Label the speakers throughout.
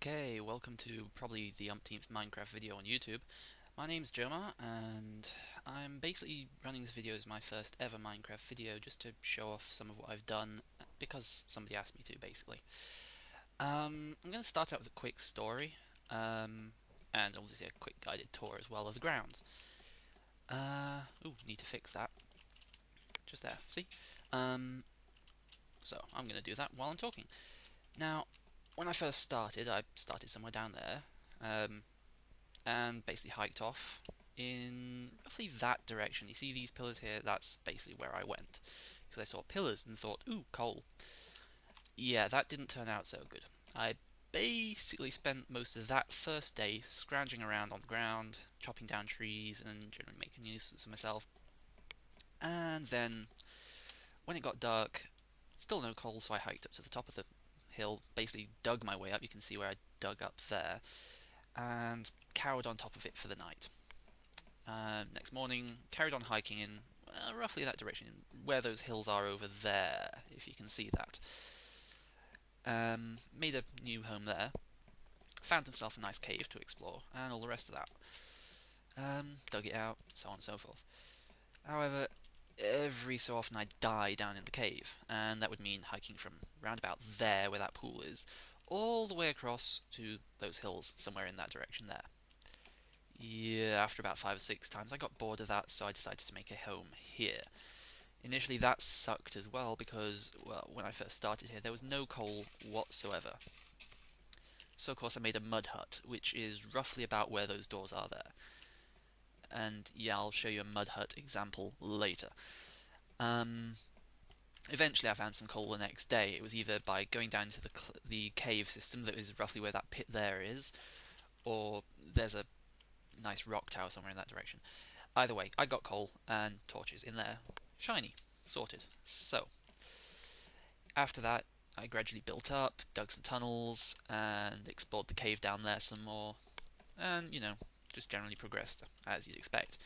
Speaker 1: Okay, welcome to probably the umpteenth Minecraft video on YouTube. My name's Jomar, and I'm basically running this video as my first ever Minecraft video just to show off some of what I've done because somebody asked me to, basically. I'm going to start out with a quick story, and obviously a quick guided tour as well of the grounds. Need to fix that. Just there, see? So I'm going to do that while I'm talking. Now, when I first started, I started somewhere down there, and basically hiked off in roughly that direction. You see these pillars here? That's basically where I went, because I saw pillars and thought, ooh, coal. Yeah, that didn't turn out so good. I basically spent most of that first day scrounging around on the ground, chopping down trees, and generally making a nuisance of myself. And then, when it got dark, still no coal, so I hiked up to the top of the hill, basically dug my way up. You can see where I dug up there, and cowered on top of it for the night. Next morning, carried on hiking in roughly that direction, where those hills are over there, if you can see that. Made a new home there, found himself a nice cave to explore, and all the rest of that. Dug it out, so on and so forth. However, every so often I die down in the cave, and that would mean hiking from round about there, where that pool is, all the way across to those hills somewhere in that direction there. Yeah, after about 5 or 6 times I got bored of that, so I decided to make a home here. Initially that sucked as well because, well, when I first started here there was no coal whatsoever. So of course I made a mud hut, which is roughly about where those doors are there. And yeah, I'll show you a mud hut example later. Eventually I found some coal the next day. It was either by going down into the cave system that is roughly where that pit there is, or there's a nice rock tower somewhere in that direction. Either way, I got coal and torches in there. Shiny. Sorted. So, after that, I gradually built up, dug some tunnels, and explored the cave down there some more. And, just generally progressed, as you'd expect.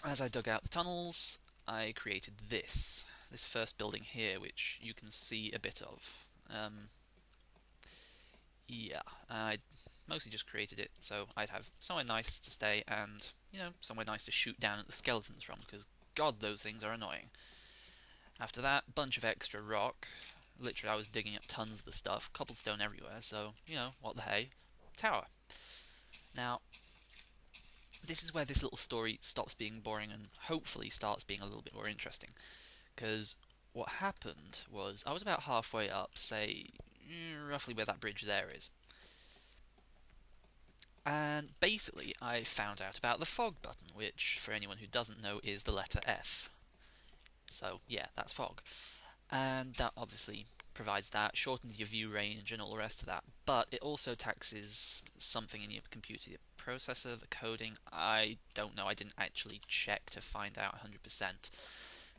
Speaker 1: As I dug out the tunnels, I created this first building here, which you can see a bit of. Yeah, I mostly just created it so I'd have somewhere nice to stay and, somewhere nice to shoot down at the skeletons from, because God, those things are annoying. After that, bunch of extra rock. Literally, I was digging up tons of the stuff, cobblestone everywhere, so, what the hey. Tower. Now, this is where this little story stops being boring and hopefully starts being a little bit more interesting. Because what happened was, I was about halfway up, say, roughly where that bridge there is. And basically, I found out about the fog button, which, for anyone who doesn't know, is the letter F. So, yeah, that's fog. And that obviously provides that, shortens your view range and all the rest of that. But it also taxes something in your computer, the processor, the coding. I don't know, I didn't actually check to find out 100%.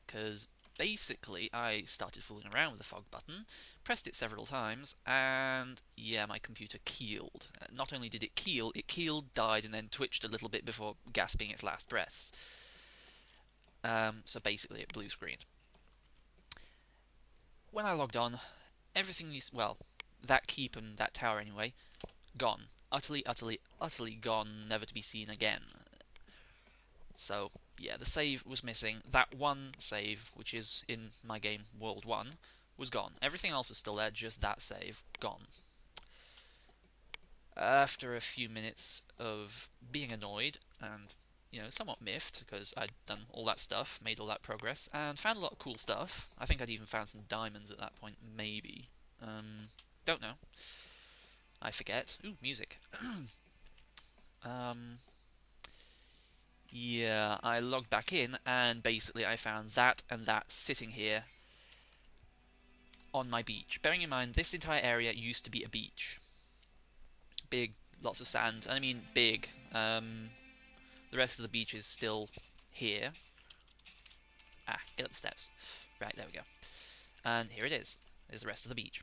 Speaker 1: Because basically, I started fooling around with the fog button, pressed it several times, and yeah, my computer keeled. Not only did it keeled, died, and then twitched a little bit before gasping its last breaths. So basically, it blue screened. When I logged on, everything that keep and that tower anyway, gone. Utterly, utterly, utterly gone, never to be seen again. So, yeah, the save was missing. That one save, which is in my game World 1, was gone. Everything else was still there, just that save, gone. After a few minutes of being annoyed and, somewhat miffed, because I'd done all that stuff, made all that progress, and found a lot of cool stuff. I think I'd even found some diamonds at that point, maybe. Don't know. I forget. Ooh, music. Yeah, I logged back in, and basically I found that and that sitting here on my beach. Bearing in mind, this entire area used to be a beach. Big, lots of sand, and I mean big. The rest of the beach is still here. Ah, get up the steps. Right, there we go. And here it is. There's the rest of the beach.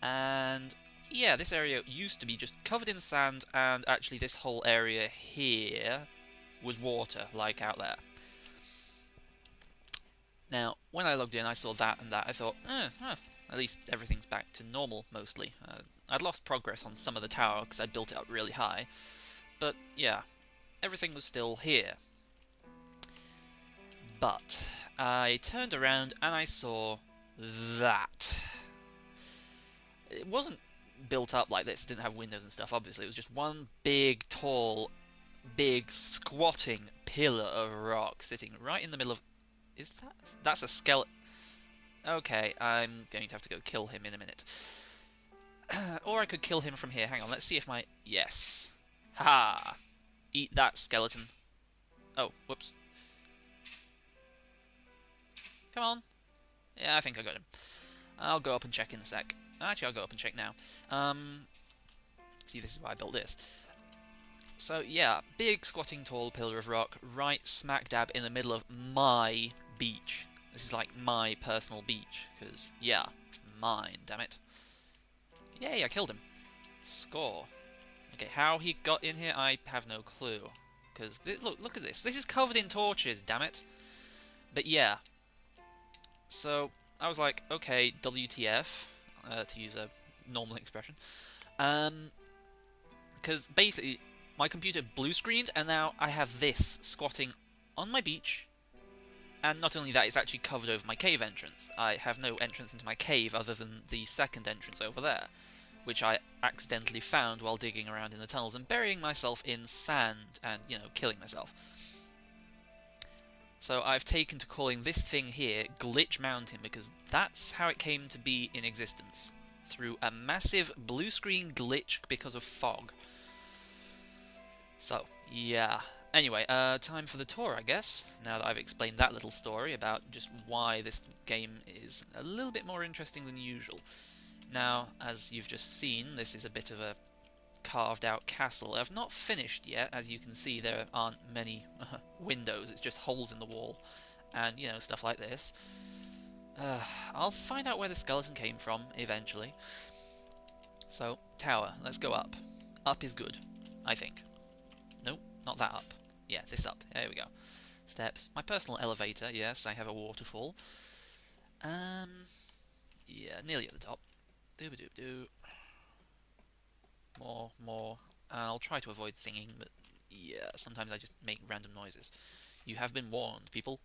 Speaker 1: And yeah, this area used to be just covered in sand, and actually this whole area here was water, like out there. Now, when I logged in, I saw that and that. I thought, At least everything's back to normal, mostly. I'd lost progress on some of the tower because I'd built it up really high. But, yeah, everything was still here. But I turned around and I saw that. It wasn't built up like this, didn't have windows and stuff, obviously. It was just one big, tall, big, squatting pillar of rock sitting right in the middle of... Is that... That's a skeleton. Okay, I'm going to have to go kill him in a minute. Or I could kill him from here. Hang on, let's see if my... Yes. Ha! Eat that, skeleton. Oh, whoops. Come on. Yeah, I think I got him. I'll go up and check in a sec. Actually, I'll go up and check now. See, this is why I built this. So, yeah, big, squatting, tall pillar of rock, right smack dab in the middle of my beach. This is like my personal beach, because, yeah, it's mine, damn it. Yay, I killed him. Score. Okay, how he got in here, I have no clue. Because, look at this. This is covered in torches, damn it. But, yeah. So, I was like, okay, WTF, to use a normal expression. Because, basically, my computer blue screened, and now I have this squatting on my beach. And not only that, it's actually covered over my cave entrance. I have no entrance into my cave other than the second entrance over there, which I accidentally found while digging around in the tunnels and burying myself in sand and, you know, killing myself. So I've taken to calling this thing here Glitch Mountain, because that's how it came to be in existence. Through a massive blue screen glitch because of fog. So, yeah. Anyway, time for the tour, I guess, now that I've explained that little story about just why this game is a little bit more interesting than usual. Now, as you've just seen, this is a bit of a carved-out castle. I've not finished yet. As you can see, there aren't many windows, it's just holes in the wall, and, you know, stuff like this. I'll find out where the skeleton came from, eventually. So, tower, let's go up. Up is good, I think. Nope, not that up. Yeah, this up. There we go. Steps. My personal elevator, yes, I have a waterfall. Yeah, nearly at the top. Doo-ba-doo-doo. More. I'll try to avoid singing, but yeah, sometimes I just make random noises. You have been warned, people.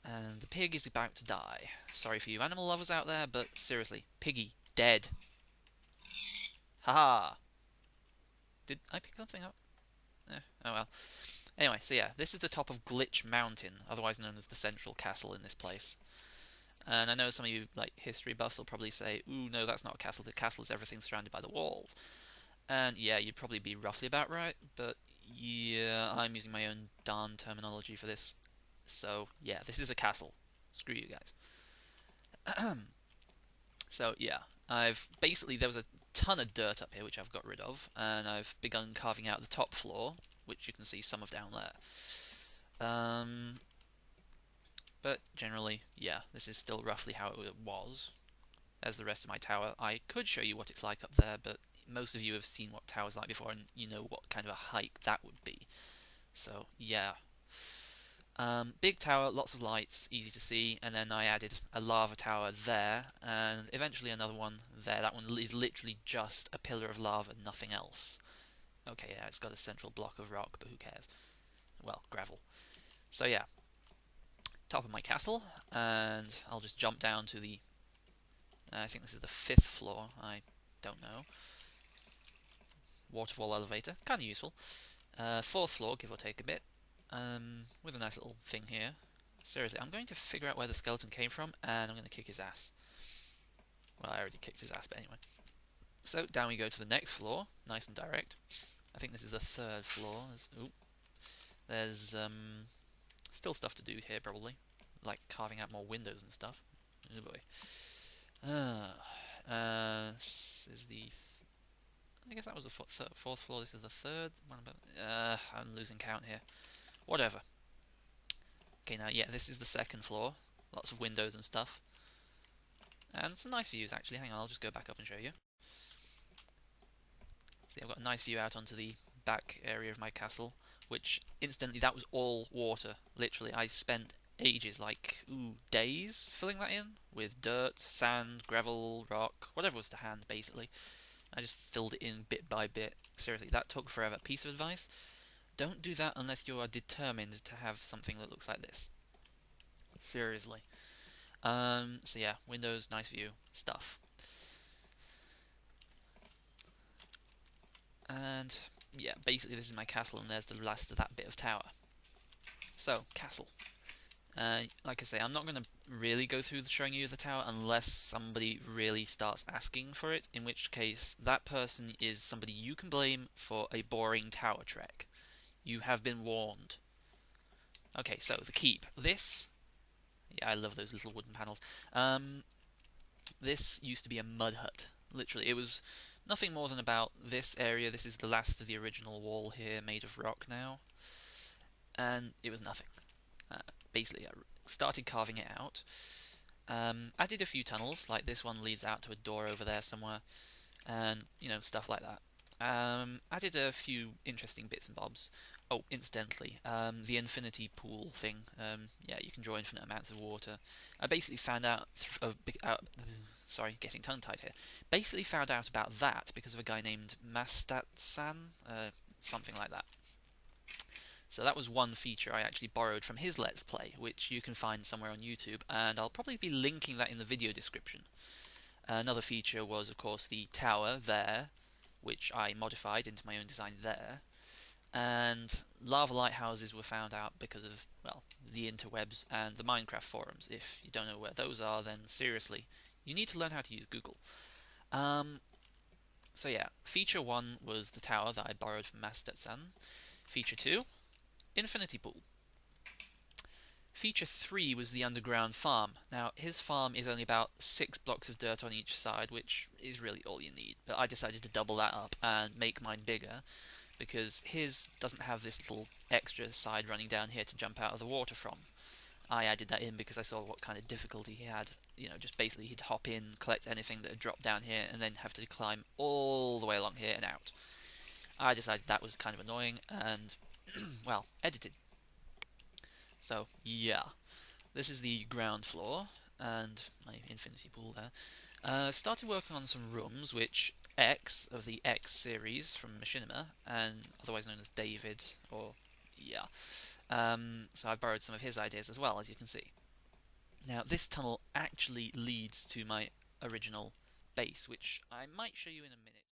Speaker 1: And the pig is about to die. Sorry for you animal lovers out there, but seriously, piggy, dead. Haha. Did I pick something up? Oh well. Anyway, so yeah, this is the top of Glitch Mountain, otherwise known as the central castle in this place. And I know some of you, like, history buffs will probably say, ooh, no, that's not a castle, the castle is everything surrounded by the walls. And yeah, you'd probably be roughly about right, but yeah, I'm using my own darn terminology for this. So yeah, this is a castle. Screw you guys. So yeah, there was a ton of dirt up here which I've got rid of, and I've begun carving out the top floor, which you can see some of down there. But generally, yeah, this is still roughly how it was. As the rest of my tower. I could show you what it's like up there, but most of you have seen what towers like before, and you know what kind of a hike that would be. So yeah. Big tower, lots of lights, easy to see, and then I added a lava tower there, and eventually another one there. That one is literally just a pillar of lava, nothing else. Okay, yeah, it's got a central block of rock, but who cares? Well, gravel. So yeah, top of my castle, and I'll just jump down to the... I think this is the 5th floor, I don't know. Waterfall elevator, kind of useful. 4th floor, give or take a bit. With a nice little thing here. Seriously, I'm going to figure out where the skeleton came from, and I'm going to kick his ass. Well, I already kicked his ass, but anyway. So, down we go to the next floor, nice and direct. I think this is the 3rd floor. There's still stuff to do here, probably. Like carving out more windows and stuff. Oh boy. This is the... I guess that was the 4th floor, this is the 3rd. I'm losing count here. Whatever. Okay, now, yeah, this is the 2nd floor. Lots of windows and stuff. And some nice views, actually. Hang on, I'll just go back up and show you. See, I've got a nice view out onto the back area of my castle, which, incidentally, that was all water. Literally, I spent ages, like, days filling that in with dirt, sand, gravel, rock, whatever was to hand, basically. I just filled it in bit by bit. Seriously, that took forever. Piece of advice: don't do that unless you are determined to have something that looks like this. Seriously. So yeah, Windows, nice view, stuff. And yeah, basically this is my castle, and there's the last of that bit of tower. So, castle. Like I say, I'm not going to really go through showing you the tower unless somebody really starts asking for it, in which case that person is somebody you can blame for a boring tower trek. You have been warned. Okay, so the keep. This, yeah, I love those little wooden panels. This used to be a mud hut. Literally, it was nothing more than about this area. This is the last of the original wall here, made of rock now, and it was nothing. Basically, I started carving it out. Added a few tunnels, like this one leads out to a door over there somewhere, and stuff like that. Added a few interesting bits and bobs. Oh, incidentally, the infinity pool thing. Yeah, you can draw infinite amounts of water. I basically found out, sorry, getting tongue-tied here. Basically found out about that because of a guy named Mastatsan, something like that. So that was one feature I actually borrowed from his Let's Play, which you can find somewhere on YouTube, and I'll probably be linking that in the video description. Another feature was, of course, the tower there, which I modified into my own design there. And lava lighthouses were found out because of, well, the interwebs and the Minecraft forums. If you don't know where those are, then seriously, you need to learn how to use Google. So yeah, feature 1 was the tower that I borrowed from Master-san. Feature 2, Infinity Pool. Feature 3 was the underground farm. Now, his farm is only about 6 blocks of dirt on each side, which is really all you need. But I decided to double that up and make mine bigger, because his doesn't have this little extra side running down here to jump out of the water from. I added that in because I saw what kind of difficulty he had. Just basically he'd hop in, collect anything that had dropped down here, and then have to climb all the way along here and out. I decided that was kind of annoying, and, well, edited. So, yeah. This is the ground floor, and my infinity pool there. Started working on some rooms, which X, of the X series from Machinima, and otherwise known as David, or, yeah. So I've borrowed some of his ideas as well, as you can see. Now, this tunnel actually leads to my original base, which I might show you in a minute.